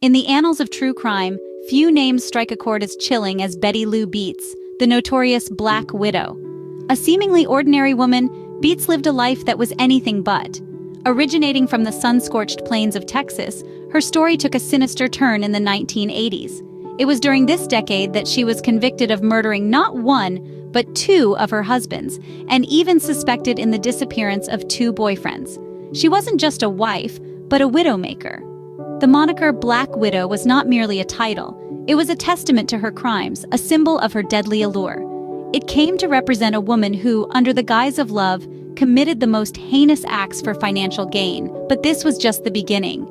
In the annals of true crime, few names strike a chord as chilling as Betty Lou Beetz, the notorious Black Widow. A seemingly ordinary woman, Beetz lived a life that was anything but. Originating from the sun-scorched plains of Texas, her story took a sinister turn in the 1980s. It was during this decade that she was convicted of murdering not one, but two of her husbands, and even suspected in the disappearance of two boyfriends. She wasn't just a wife, but a widowmaker. The moniker Black Widow was not merely a title. It was a testament to her crimes, a symbol of her deadly allure. It came to represent a woman who, under the guise of love, committed the most heinous acts for financial gain, but this was just the beginning.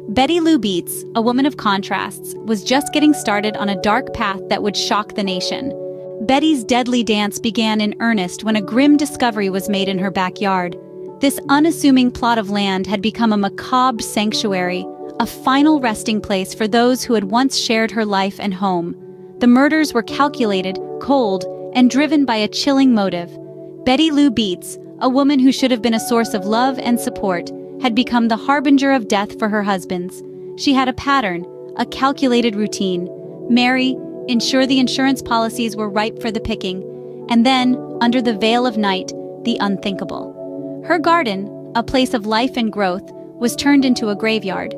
Betty Lou Beetz, a woman of contrasts, was just getting started on a dark path that would shock the nation. Betty's deadly dance began in earnest when a grim discovery was made in her backyard. This unassuming plot of land had become a macabre sanctuary, a final resting place for those who had once shared her life and home. The murders were calculated, cold, and driven by a chilling motive. Betty Lou Beetz, a woman who should have been a source of love and support, had become the harbinger of death for her husbands. She had a pattern, a calculated routine. Marry, ensure the insurance policies were ripe for the picking, and then, under the veil of night, the unthinkable. Her garden, a place of life and growth, was turned into a graveyard.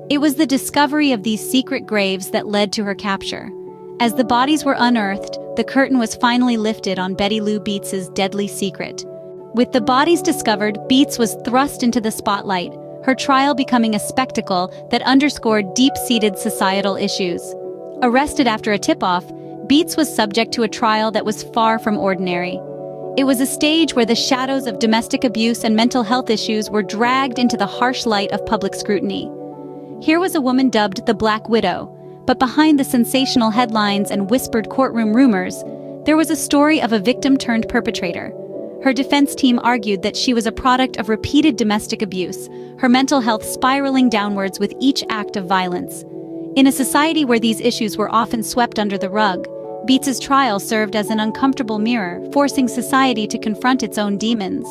It was the discovery of these secret graves that led to her capture. As the bodies were unearthed, the curtain was finally lifted on Betty Lou Beetz's deadly secret. With the bodies discovered, Beetz was thrust into the spotlight, her trial becoming a spectacle that underscored deep-seated societal issues. Arrested after a tip-off, Beetz was subject to a trial that was far from ordinary. It was a stage where the shadows of domestic abuse and mental health issues were dragged into the harsh light of public scrutiny. Here was a woman dubbed the Black Widow, but behind the sensational headlines and whispered courtroom rumors, there was a story of a victim-turned-perpetrator. Her defense team argued that she was a product of repeated domestic abuse, her mental health spiraling downwards with each act of violence. In a society where these issues were often swept under the rug, Beetz's trial served as an uncomfortable mirror, forcing society to confront its own demons.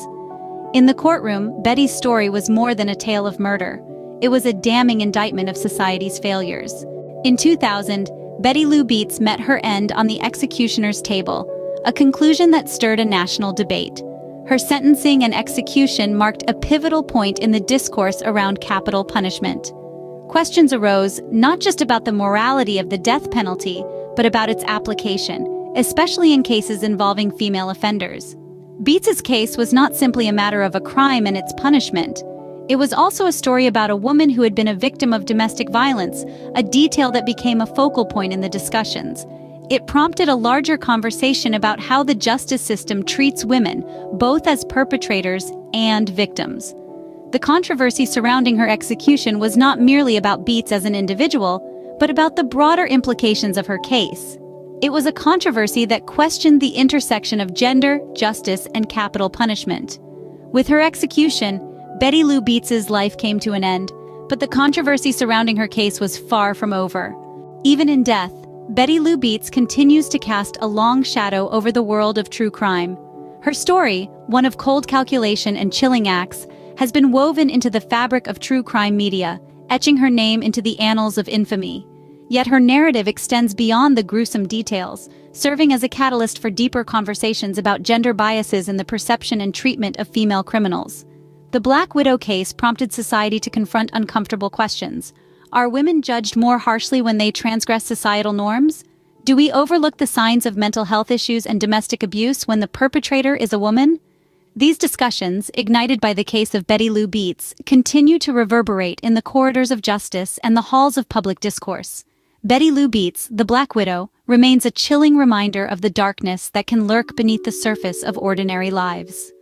In the courtroom, Betty's story was more than a tale of murder. It was a damning indictment of society's failures. In 2000, Betty Lou Beetz met her end on the executioner's table, a conclusion that stirred a national debate. Her sentencing and execution marked a pivotal point in the discourse around capital punishment. Questions arose not just about the morality of the death penalty, but about its application, especially in cases involving female offenders. Beetz's case was not simply a matter of a crime and its punishment. It was also a story about a woman who had been a victim of domestic violence, a detail that became a focal point in the discussions. It prompted a larger conversation about how the justice system treats women, both as perpetrators and victims. The controversy surrounding her execution was not merely about Beetz as an individual, but about the broader implications of her case. It was a controversy that questioned the intersection of gender, justice, and capital punishment. With her execution, Betty Lou Beetz's life came to an end, but the controversy surrounding her case was far from over. Even in death, Betty Lou Beetz continues to cast a long shadow over the world of true crime. Her story, one of cold calculation and chilling acts, has been woven into the fabric of true crime media, etching her name into the annals of infamy. Yet her narrative extends beyond the gruesome details, serving as a catalyst for deeper conversations about gender biases in the perception and treatment of female criminals. The Black Widow case prompted society to confront uncomfortable questions. Are women judged more harshly when they transgress societal norms? Do we overlook the signs of mental health issues and domestic abuse when the perpetrator is a woman? These discussions, ignited by the case of Betty Lou Beetz, continue to reverberate in the corridors of justice and the halls of public discourse. Betty Lou Beetz, the Black Widow, remains a chilling reminder of the darkness that can lurk beneath the surface of ordinary lives.